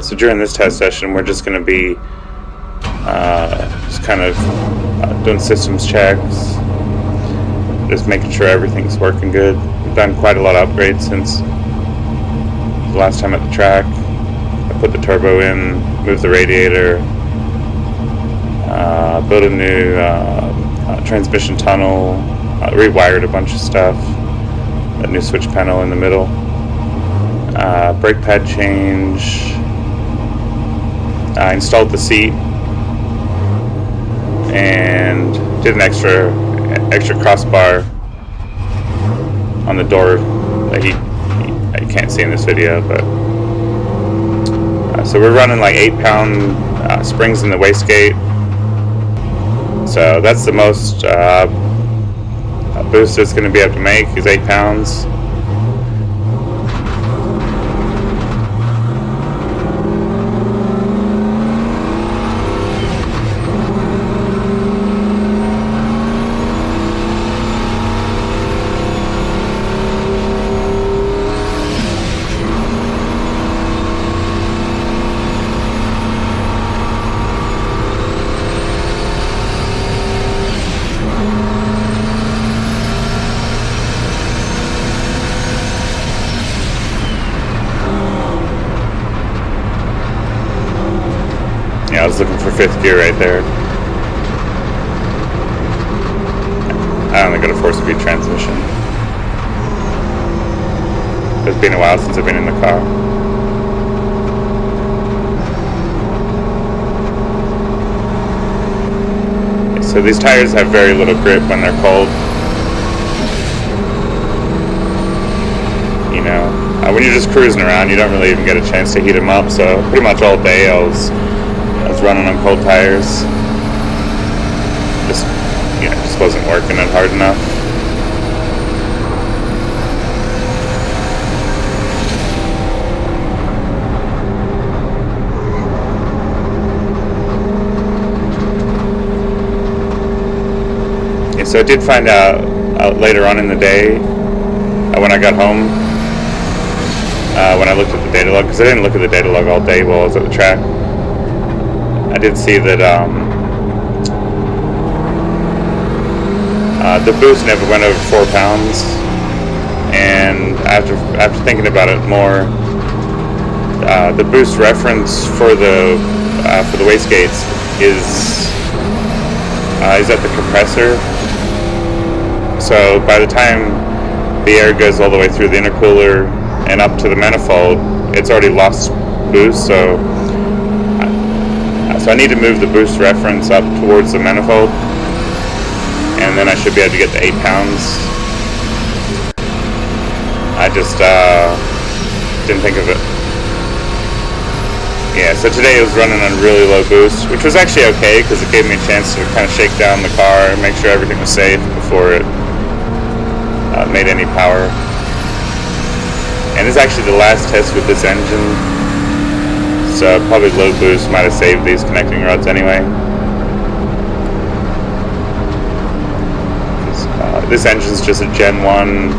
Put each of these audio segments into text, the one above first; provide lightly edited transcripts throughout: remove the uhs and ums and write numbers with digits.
So during this test session, we're just going to be just kind of doing systems checks, just making sure everything's working good. We've done quite a lot of upgrades since the last time at the track. I put the turbo in, moved the radiator, built a new transmission tunnel, rewired a bunch of stuff, a new switch panel in the middle, brake pad change, installed the seat, and did an extra crossbar on the door that you can't see in this video, but so we're running like 8-pound springs in the wastegate. So that's the most boost it's going to be able to make is 8 pounds. I was looking for 5th gear right there. I only got a 4-speed transmission. It's been a while since I've been in the car. So these tires have very little grip when they're cold. You know, when you're just cruising around, you don't really even get a chance to heat them up. So pretty much all day I was running on cold tires. Just wasn't working it hard enough. Yeah, so I did find out later on in the day when I got home, when I looked at the data log, because I didn't look at the data log all day while I was at the track. I did see that the boost never went over 4 pounds, and after thinking about it more, the boost reference for the wastegates is at the compressor. So by the time the air goes all the way through the intercooler and up to the manifold, it's already lost boost. So I need to move the boost reference up towards the manifold, and then I should be able to get to 8 pounds. I just didn't think of it. Yeah, so today it was running on really low boost, which was actually okay because it gave me a chance to kind of shake down the car and make sure everything was safe before it made any power. And this is actually the last test with this engine. So probably low boost might have saved these connecting rods anyway. This engine's just a Gen 1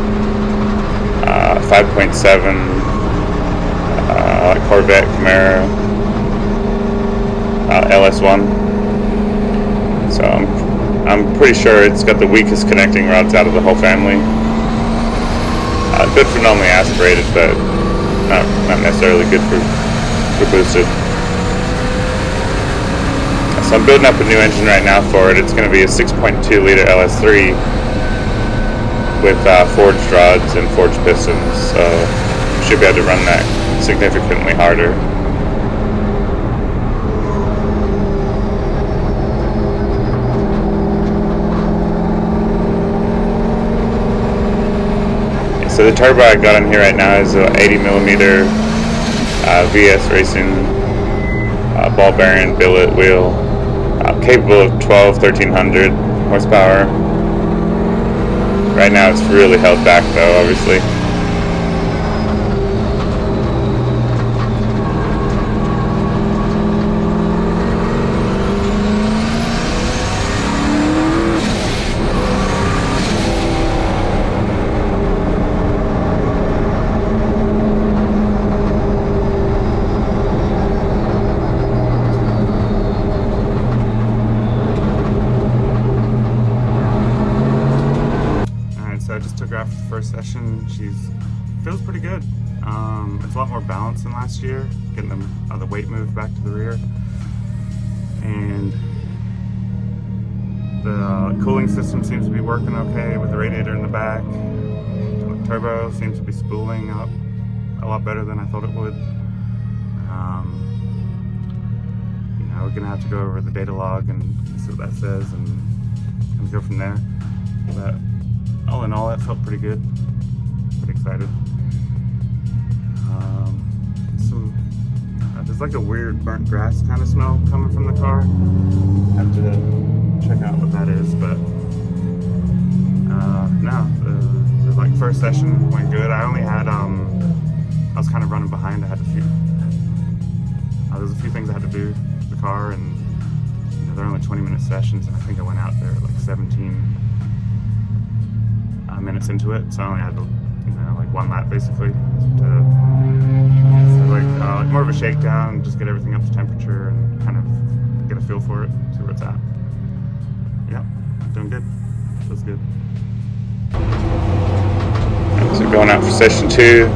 5.7 Corvette Camaro LS1. So I'm pretty sure it's got the weakest connecting rods out of the whole family. Good for normally aspirated, but not necessarily good for boosted. So I'm building up a new engine right now for it. It's going to be a 6.2 liter LS3 with forged rods and forged pistons, so should be able to run that significantly harder. So the turbo I got on here right now is a 80mm VS Racing ball bearing billet wheel, capable of 1300 horsepower. Right now it's really held back though, obviously. first session. Feels pretty good. It's a lot more balanced than last year, getting the weight moved back to the rear. And the cooling system seems to be working okay with the radiator in the back. The turbo seems to be spooling up a lot better than I thought it would. We're gonna have to go over the data log and see what that says and go from there. But all in all, that felt pretty good. Pretty excited. There's like a weird burnt grass kind of smell coming from the car. Have to check out what that is, but no, the like first session went good. I only had I was kind of running behind. I had there's a few things I had to do to the car, and they're only 20-minute sessions, and I think I went out there like 17 minutes into it, so I only had like one lap basically like more of a shakedown, just get everything up to temperature and kind of get a feel for it, see where it's at. Yeah, doing good. Feels good. So going out for session 2.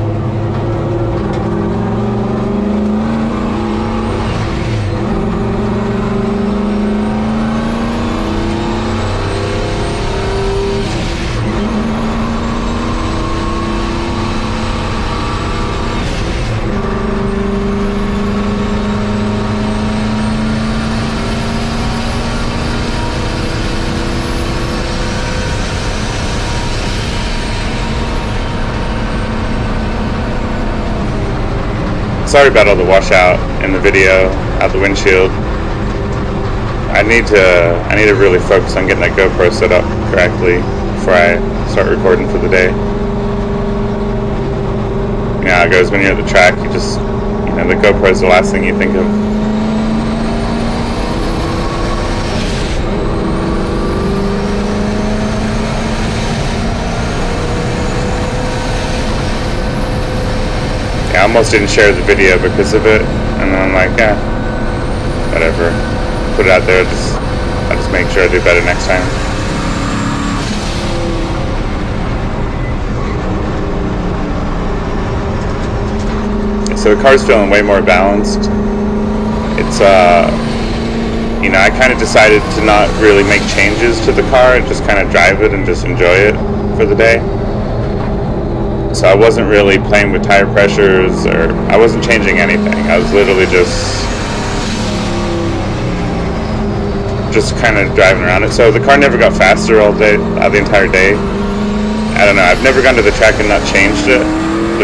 Sorry about all the washout in the video out the windshield. I need to really focus on getting that GoPro set up correctly before I start recording for the day. You know how it goes when you're at the track. You just, the GoPro is the last thing you think of. I almost didn't share the video because of it, and then I'm like, whatever. Put it out there. I'll just make sure I do better next time. So the car's feeling way more balanced. It's I kind of decided to not really make changes to the car and just kind of drive it and just enjoy it for the day. So I wasn't really playing with tire pressures, or I wasn't changing anything. I was literally just kind of driving around it. So the car never got faster all day, the entire day. I don't know. I've never gone to the track and not changed the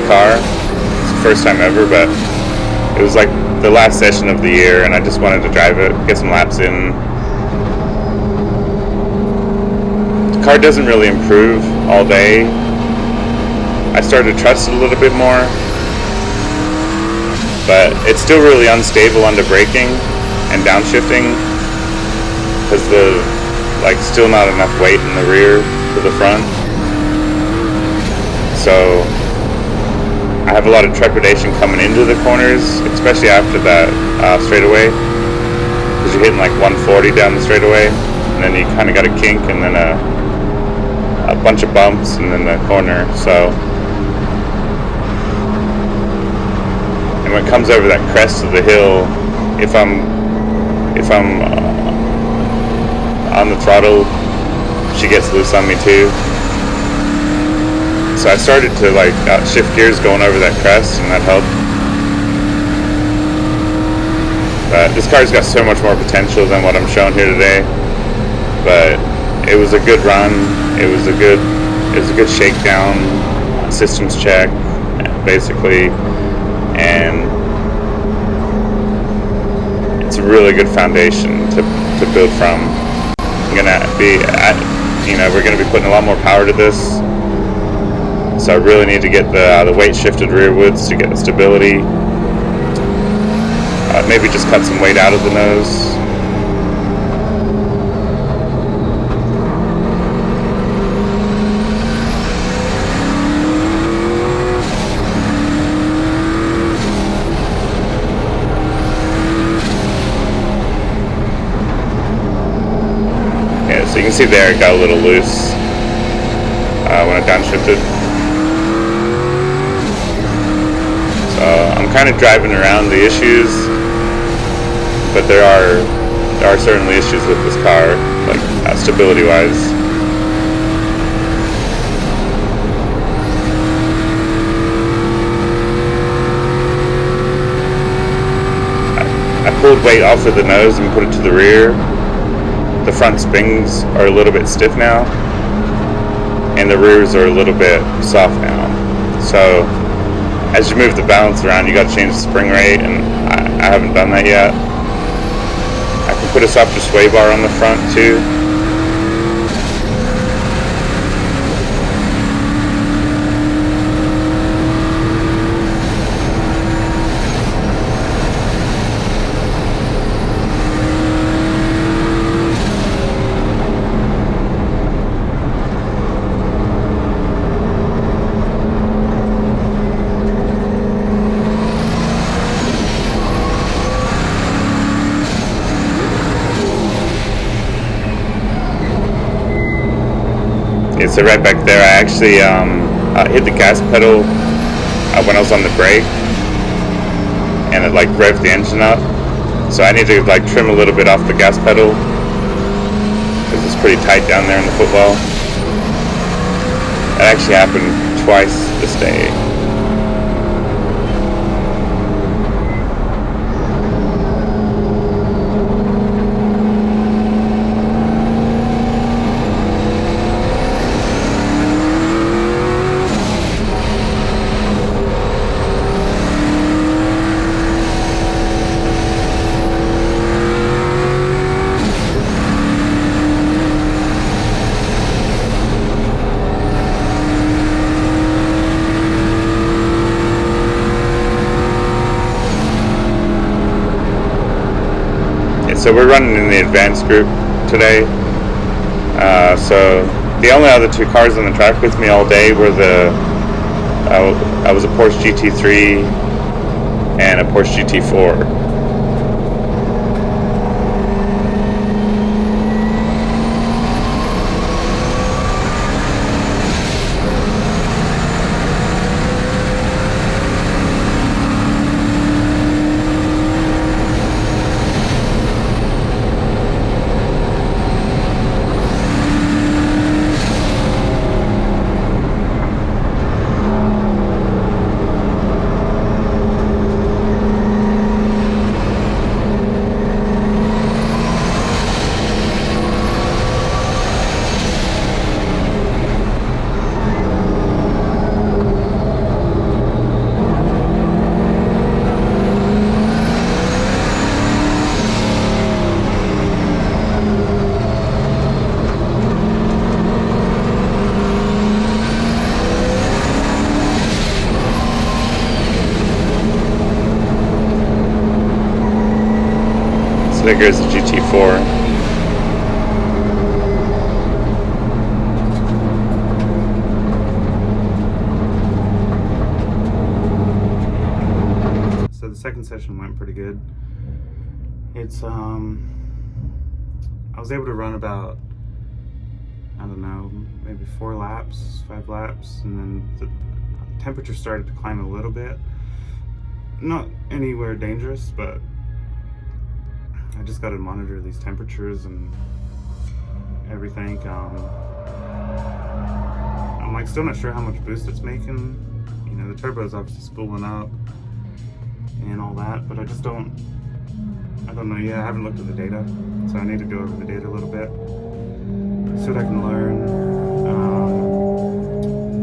car. It's the first time ever, but it was like the last session of the year, and I just wanted to drive it, get some laps in. The car doesn't really improve all day. I started to trust it a little bit more, but it's still really unstable under braking and downshifting because still not enough weight in the rear to the front. So I have a lot of trepidation coming into the corners, especially after that straightaway, because you're hitting like 140 down the straightaway, and then you kind of got a kink and then a bunch of bumps and then the corner. So when it comes over that crest of the hill, if I'm on the throttle, she gets loose on me too. So I started to shift gears going over that crest, and that helped. But this car's got so much more potential than what I'm showing here today. But it was a good run. It was a good shakedown, systems check, basically. And it's a really good foundation to build from. We're gonna be putting a lot more power to this, so I really need to get the weight shifted rearwards to get the stability. Maybe just cut some weight out of the nose. So you can see there it got a little loose when I downshifted. I'm kind of driving around the issues, but there are certainly issues with this car, like stability wise. I pulled weight off of the nose and put it to the rear. The front springs are a little bit stiff now, and the rears are a little bit soft now. So as you move the balance around, you got to change the spring rate, and I haven't done that yet. I can put a softer sway bar on the front too. So right back there, I actually hit the gas pedal when I was on the brake, and it like revved the engine up. So I need to like trim a little bit off the gas pedal because it's pretty tight down there in the footwell. That actually happened twice this day. So we're running in the advanced group today. So the only other two cars on the track with me all day were I was a Porsche GT3 and a Porsche GT4. There goes the GT4. So the second session went pretty good. It's I was able to run about, I don't know, maybe 5 laps, and then the temperature started to climb a little bit. Not anywhere dangerous, but I just got to monitor these temperatures and everything. I'm like still not sure how much boost it's making. You know, the turbo is obviously spooling up and all that, but I don't know yet. I haven't looked at the data, so I need to go over the data a little bit, see what I can learn.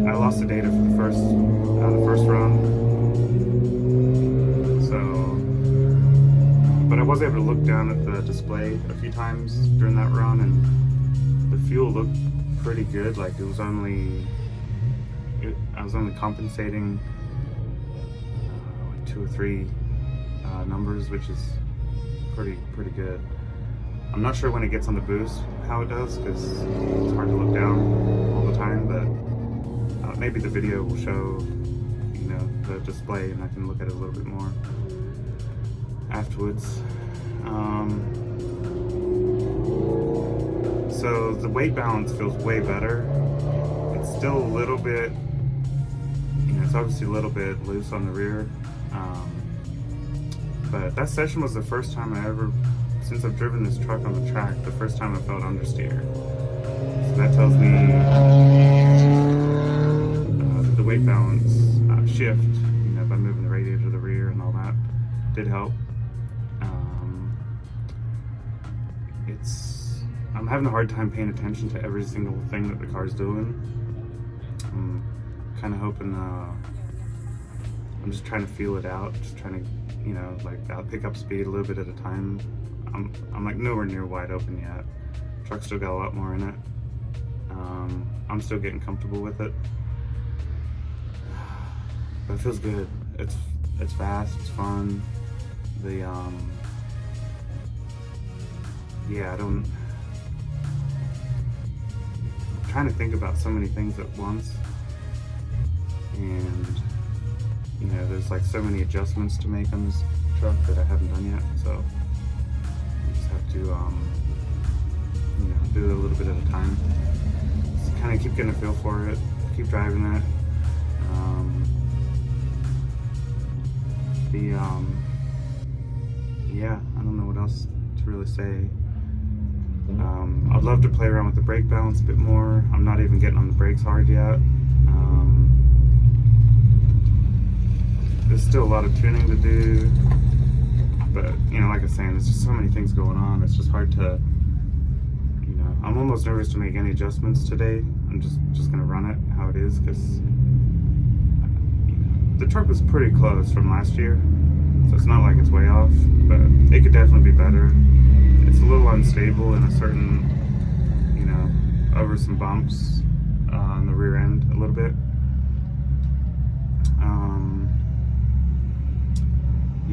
I lost the data for the first run. But I was able to look down at the display a few times during that run, and the fuel looked pretty good. Like I was only compensating like 2 or 3 numbers, which is pretty good. I'm not sure when it gets on the boost how it does, because it's hard to look down all the time. But maybe the video will show, you know, the display, and I can look at it a little bit more afterwards. So the weight balance feels way better. It's still a little bit, you know, it's obviously a little bit loose on the rear, But that session was the first time I ever, since I've driven this truck on the track, the first time I felt understeer. So that tells me that the weight balance shift, by moving the radiator to the rear and all that, did help. I'm having a hard time paying attention to every single thing that the car's doing. I'm kind of hoping, I'm just trying to feel it out, just trying to, I'll pick up speed a little bit at a time. I'm like nowhere near wide open yet. Truck's still got a lot more in it. I'm still getting comfortable with it. But it feels good. It's fast, it's fun. I'm trying to think about so many things at once, and there's like so many adjustments to make on this truck that I haven't done yet, so I just have to do it a little bit at a time. Just kind of keep getting a feel for it, keep driving it. I don't know what else to really say. I'd love to play around with the brake balance a bit more. I'm not even getting on the brakes hard yet. There's still a lot of tuning to do, but like I was saying, there's just so many things going on. It's just hard to, I'm almost nervous to make any adjustments today. I'm just gonna run it how it is, because the truck was pretty close from last year, so it's not like it's way off, but it could definitely be better. It's a little unstable in a certain, over some bumps on the rear end a little bit.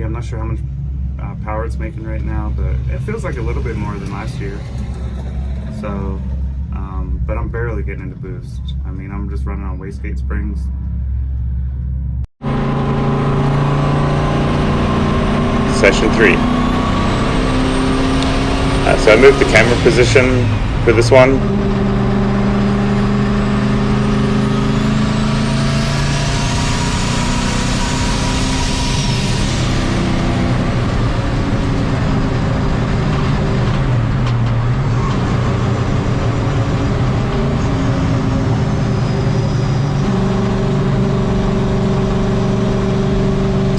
I'm not sure how much power it's making right now, but it feels like a little bit more than last year. So, but I'm barely getting into boost. I'm just running on wastegate springs. Session 3. So I moved the camera position for this one.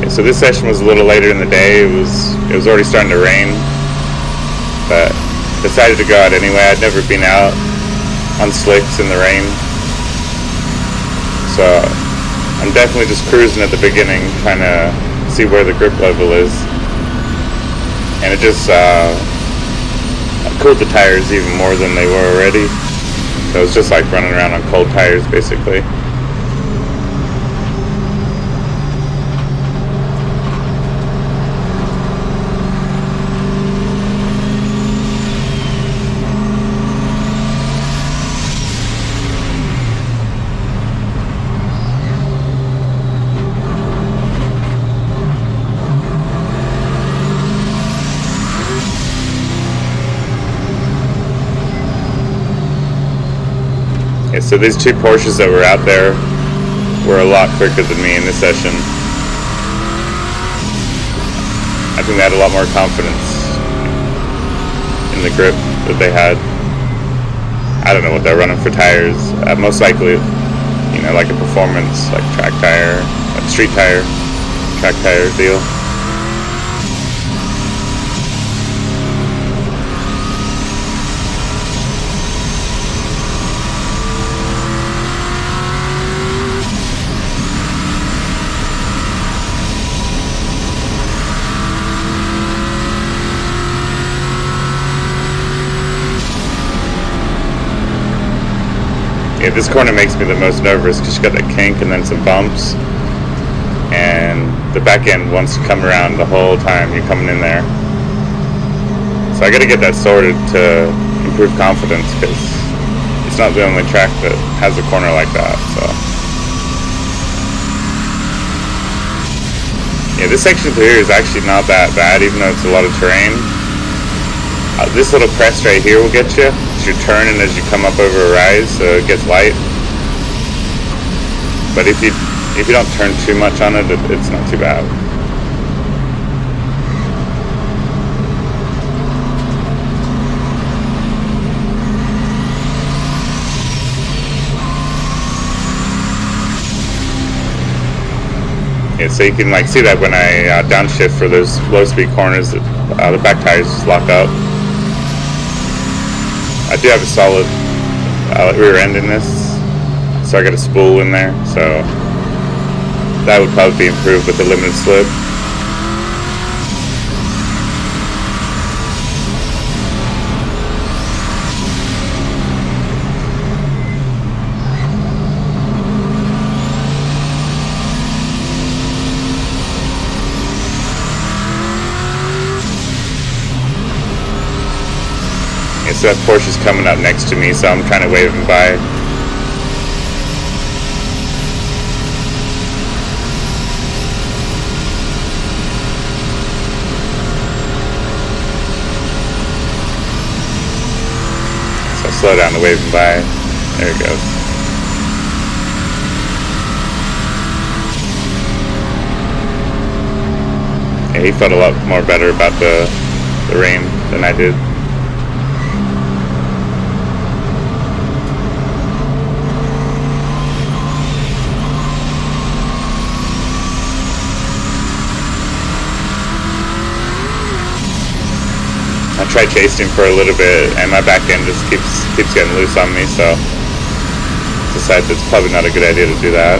So this session was a little later in the day. It was already starting to rain, but decided to go out anyway. I'd never been out on slicks in the rain, so I'm definitely just cruising at the beginning, trying to see where the grip level is, and it just cooled the tires even more than they were already. So it was just like running around on cold tires basically. So these two Porsches that were out there were a lot quicker than me in this session. I think they had a lot more confidence in the grip that they had. I don't know what they're running for tires. Most likely, like a performance, like track tire, like street tire, track tire deal. Yeah, this corner makes me the most nervous because you got that kink and then some bumps, and the back end wants to come around the whole time you're coming in there. So I got to get that sorted to improve confidence, because it's not the only track that has a corner like that. So yeah, this section through here is actually not that bad, even though it's a lot of terrain. This little crest right here will get you. You're turning as you come up over a rise, so it gets light. But if you don't turn too much on it, it's not too bad. it so you can like see that when I downshift for those low speed corners, the back tires just lock up. I do have a solid rear end in this, so I got a spool in there, so that would probably be improved with the limited slip. So that Porsche's coming up next to me, so I'm trying to wave him by. So I'll slow down to wave him by. There he goes. Yeah, he felt a lot more better about the rain than I did. I tried chasing him for a little bit, and my back end just keeps getting loose on me, so I decided it's probably not a good idea to do that.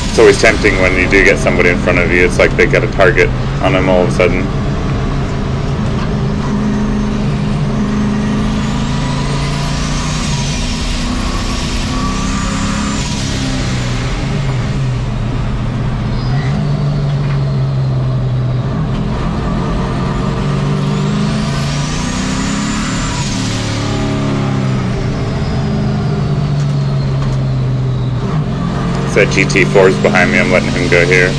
It's always tempting when you do get somebody in front of you. It's like they got a target on them all of a sudden. That GT4 is behind me. I'm letting him go here.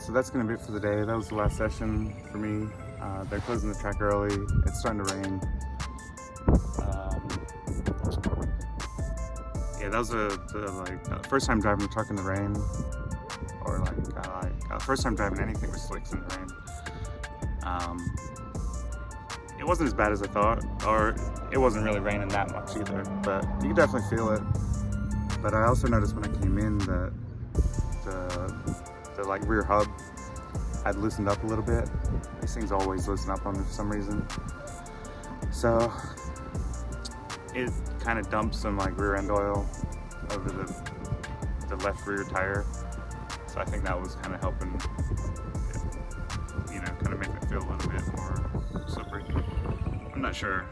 So that's going to be it for the day. That was the last session for me. They're closing the track early. It's starting to rain. Yeah, that was the first time driving a truck in the rain, or first time driving anything with slicks in the rain. It wasn't as bad as I thought, or it wasn't really raining that much either, but you could definitely feel it. But I also noticed when I came in that the like rear hub had loosened up a little bit. These things always loosen up on me for some reason. So it kind of dumped some like rear end oil over the left rear tire. So I think that was kind of helping, kind of make it feel a little bit more slippery. I'm not sure,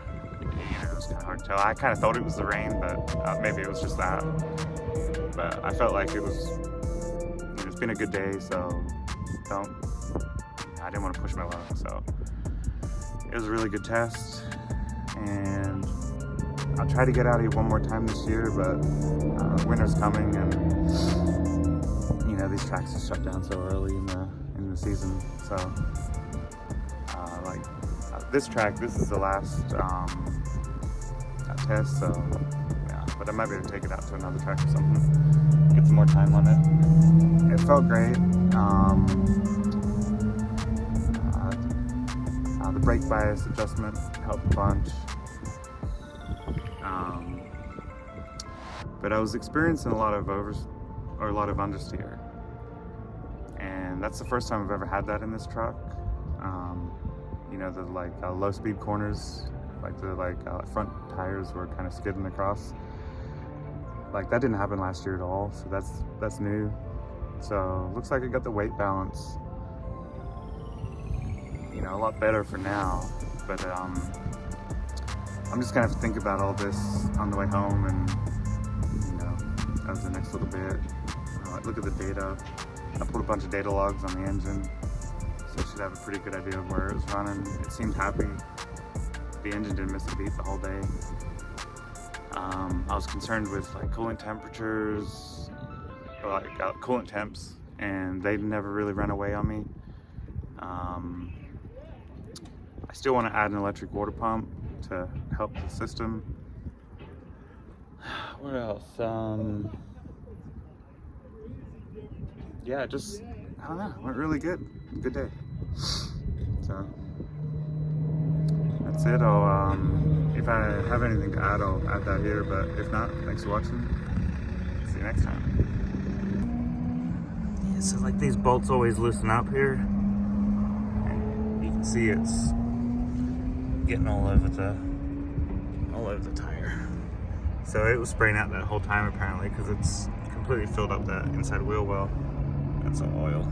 just kind of hard to tell. I kind of thought it was the rain, but maybe it was just that. But I felt like it's been a good day, so I didn't want to push my luck. So it was a really good test, and I'll try to get out here one more time this year, but winter's coming, and these tracks are shut down so early in the season. So this track, this is the last test, so yeah, but I might be able to take it out to another track or something, get some more time on it. It felt great. The brake bias adjustment helped a bunch, but I was experiencing a lot of understeer, and that's the first time I've ever had that in this truck. The low speed corners, the front tires were kind of skidding across. That didn't happen last year at all, so that's new. So looks like I got the weight balance, a lot better for now. But I'm just gonna have to think about all this on the way home, and as the next little bit. Look at the data. I pulled a bunch of data logs on the engine, so I should have a pretty good idea of where it was running. It seemed happy. The engine didn't miss a beat the whole day. I was concerned with coolant temperatures, or coolant temps, and they never really ran away on me. I still want to add an electric water pump to help the system. What else? Yeah, I don't know, went really good. Good day. So that's it. If I have anything to add, I'll add that here, but if not, thanks for watching. See you next time. Yeah, so these bolts always loosen up here, and you can see it's getting all over the tire. So it was spraying out that whole time apparently, because it's completely filled up that inside wheel well. That's all oil.